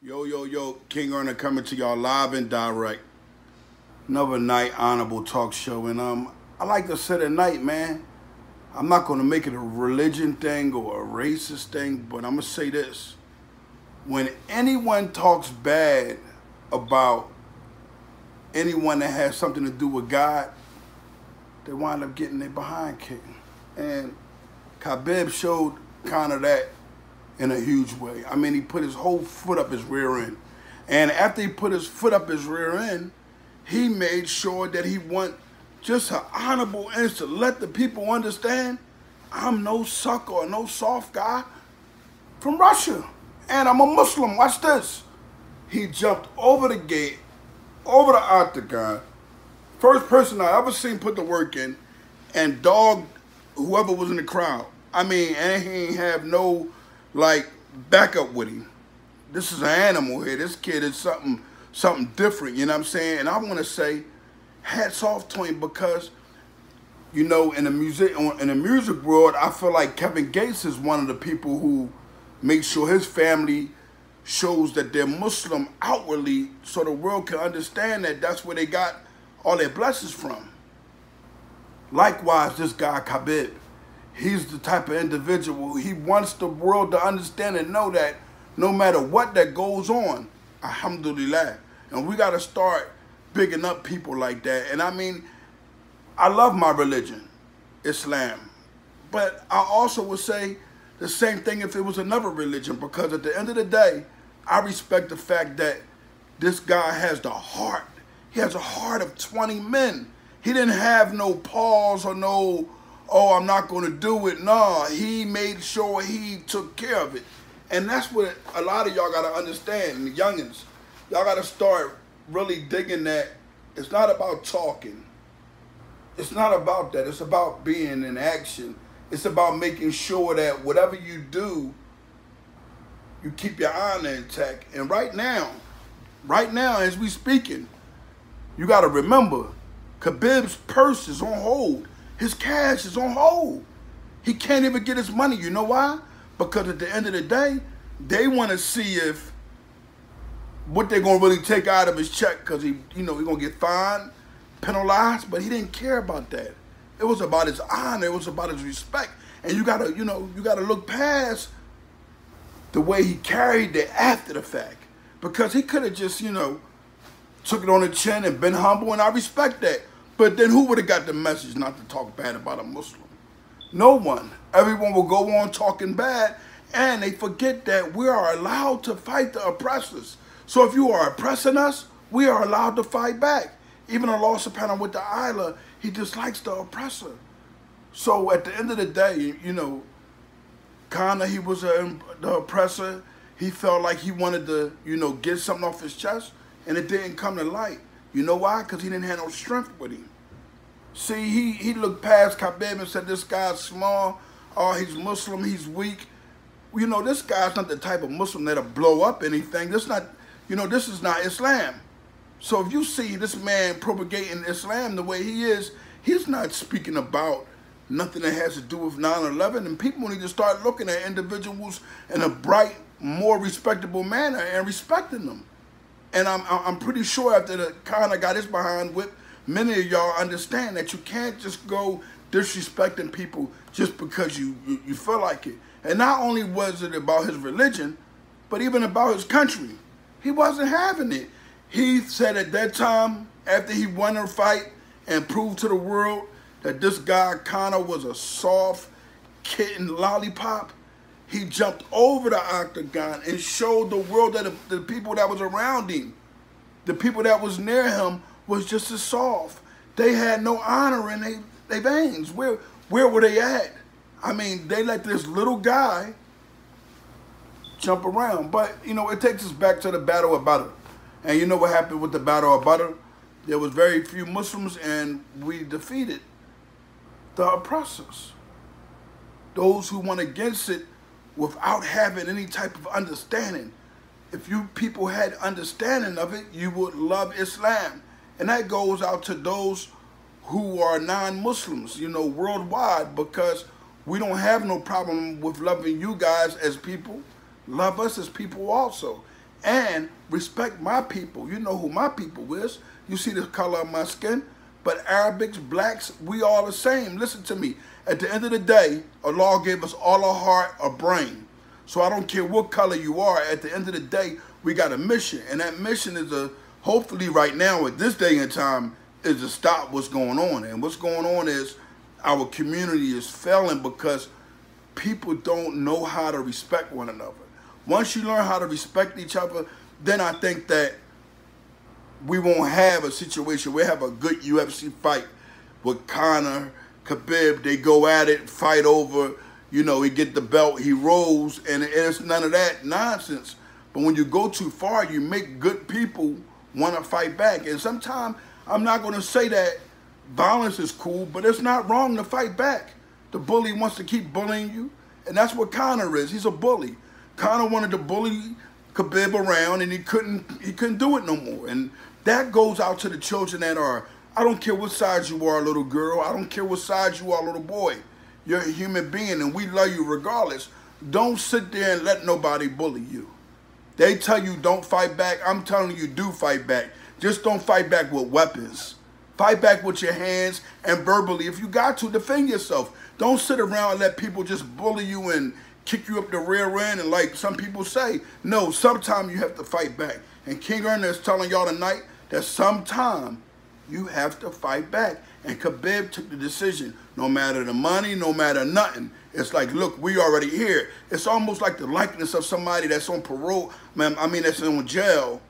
Yo, yo, yo, King Earner coming to y'all live and direct. Another night honorable talk show. And I like to say tonight, man, I'm not gonna make it a religion thing or a racist thing, but I'm gonna say this. When anyone talks bad about anyone that has something to do with God, they wind up getting their behind kicked. And KHABIB showed kind of that in a huge way. I mean, he put his whole foot up his rear end. And after he put his foot up his rear end, he made sure that he went just an honorable answer. Let the people understand I'm no sucker or no soft guy from Russia. And I'm a Muslim. Watch this. He jumped over the gate, over the octagon. First person I ever seen put the work in and dogged whoever was in the crowd. I mean, and he ain't have no backup with him. This is an animal here. This kid is something different, you know what I'm saying? And I want to say hats off to him because, you know, in the music world, I feel like Kevin Gates is one of the people who makes sure his family shows that they're Muslim outwardly so the world can understand that that's where they got all their blessings from. Likewise, this guy KHABIB, he's the type of individual, he wants the world to understand and know that no matter what that goes on, alhamdulillah. And we got to start bigging up people like that. And I mean, I love my religion, Islam. But I also would say the same thing if it was another religion, because at the end of the day, I respect the fact that this guy has the heart. He has a heart of 20 men. He didn't have no pause or no, oh, I'm not going to do it. No, he made sure he took care of it. And that's what a lot of y'all got to understand, the youngins. Y'all got to start really digging that it's not about talking. It's not about that. It's about being in action. It's about making sure that whatever you do, you keep your honor intact. And right now, as we speaking, you got to remember, KHABIB's purse is on hold. His cash is on hold. He can't even get his money. You know why? Because at the end of the day, they want to see if what they're going to really take out of his check, because he's going to get fined, penalized, but he didn't care about that. It was about his honor. It was about his respect. And you got to, you got to look past the way he carried it after the fact, because he could have just, took it on the chin and been humble, and I respect that. But then who would have got the message not to talk bad about a Muslim? No one. Everyone will go on talking bad, and they forget that we are allowed to fight the oppressors. So if you are oppressing us, we are allowed to fight back. Even Allah subhanahu wa ta'ala, he dislikes the oppressor. So at the end of the day, kinda he was the oppressor. He felt like he wanted to, get something off his chest, and it didn't come to light. You know why? Because he didn't have no strength with him. See, he looked past KHABIB and said, this guy's small, oh, he's Muslim, he's weak. This guy's not the type of Muslim that'll blow up anything. This not, this is not Islam. So if you see this man propagating Islam the way he is, he's not speaking about nothing that has to do with 9/11. And people need to start looking at individuals in a bright, more respectable manner and respecting them. And I'm pretty sure after the kind of got his behind whip, many of y'all understand that you can't just go disrespecting people just because you feel like it. And not only was it about his religion, but even about his country. He wasn't having it. He said at that time, after he won the fight and proved to the world that this guy kind of was a soft kitten lollipop, he jumped over the octagon and showed the world that the people that was around him, the people that was near him, was just as soft. They had no honor in their veins. Where were they at? I mean, they let this little guy jump around. But, it takes us back to the Battle of Badr. And you know what happened with the Battle of Badr? There was very few Muslims, and we defeated the oppressors. Those who went against it without having any type of understanding. If you people had understanding of it, you would love Islam. And that goes out to those who are non-Muslims, worldwide, because we don't have no problem with loving you guys as people. Love us as people also. and respect my people. You know who my people is. You see the color of my skin. But Arabics, blacks, we all the same. Listen to me. At the end of the day, Allah gave us all a heart, a brain. So I don't care what color you are. At the end of the day, we got a mission. And that mission is hopefully right now at this day and time, is to stop what's going on. And what's going on is our community is failing because people don't know how to respect one another. Once you learn how to respect each other, then I think that we won't have a situation. We have a good UFC fight with Conor, KHABIB. They go at it, fight over, you know, he get the belt, he rolls, and it's none of that nonsense. But when you go too far, you make good people want to fight back. And sometimes, I'm not going to say that violence is cool, but it's not wrong to fight back. The bully wants to keep bullying you, and that's what Conor is. He's a bully. Conor wanted to bully KHABIB around, and he couldn't do it no more. And that goes out to the children that are, I don't care what size you are, little girl. I don't care what size you are, little boy. You're a human being, and we love you regardless. Don't sit there and let nobody bully you. They tell you don't fight back. I'm telling you, do fight back. Just don't fight back with weapons. Fight back with your hands and verbally. If you got to, defend yourself. Don't sit around and let people just bully you and kick you up the rear end, and like some people say. No, sometimes you have to fight back. And King Erna is telling y'all tonight that sometime you have to fight back. And KHABIB took the decision. No matter the money, no matter nothing. It's like, look, we already here. It's almost like the likeness of somebody that's on parole. Man, I mean, that's in jail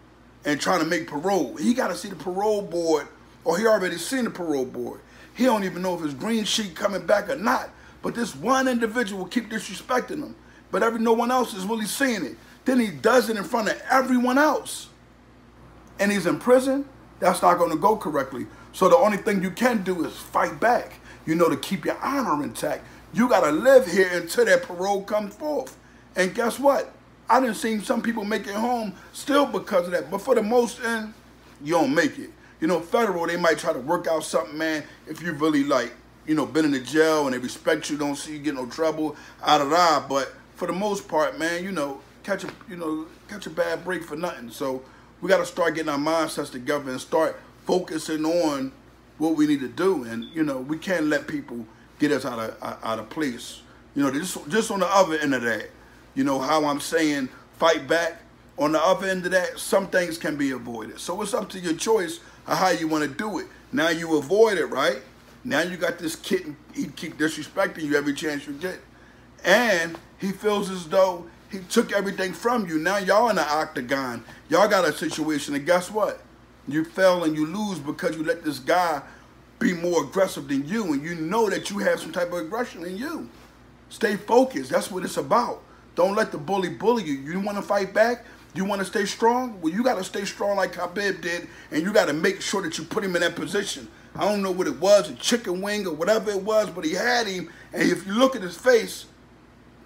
and trying to make parole. He got to see the parole board, or he already seen the parole board. He don't even know if his green sheet coming back or not. But this one individual keep disrespecting him. But no one else is really seeing it. Then he does it in front of everyone else. And he's in prison. That's not going to go correctly. So the only thing you can do is fight back, you know, to keep your honor intact. You got to live here until that parole comes forth. And guess what? I done seen some people make it home still because of that. But for the most end, you don't make it. You know, federal, they might try to work out something, man, if you really like, you know, been in the jail and they respect you, don't see you get no trouble, But for the most part, man, you know, catch a bad break for nothing. So we got to start getting our mindsets together and start focusing on what we need to do. And, you know, we can't let people get us out of place. You know, just on the other end of that, you know, how I'm saying fight back, on the other end of that, some things can be avoided. So it's up to your choice of how you want to do it. Now you avoid it, right? Now you got this kid, he keep disrespecting you every chance you get. And he feels as though he took everything from you. Now y'all in the octagon. Y'all got a situation, and guess what? You fell and you lose because you let this guy be more aggressive than you, and you know that you have some type of aggression in you. Stay focused. That's what it's about. Don't let the bully you. You want to fight back? You want to stay strong? Well, you got to stay strong like KHABIB did, and you got to make sure that you put him in that position. I don't know what it was, a chicken wing or whatever it was, but he had him, and if you look at his face,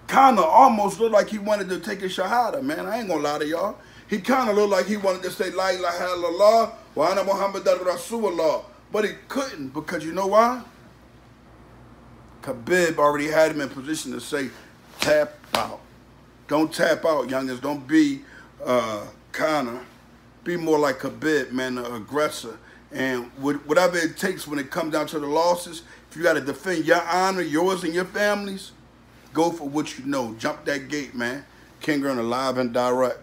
kind of almost looked like he wanted to take a shahada, man. I ain't going to lie to y'all. He kind of looked like he wanted to say, La ilaha illallah wa ana Muhammadan Rasulullah. But he couldn't, because you know why? KHABIB already had him in position to say, tap out. Don't tap out, youngins. Don't be Conor. Be more like KHABIB, man, the aggressor. And whatever it takes when it comes down to the losses, if you got to defend your honor, yours and your families, go for what you know. Jump that gate, man. King Erna live and direct.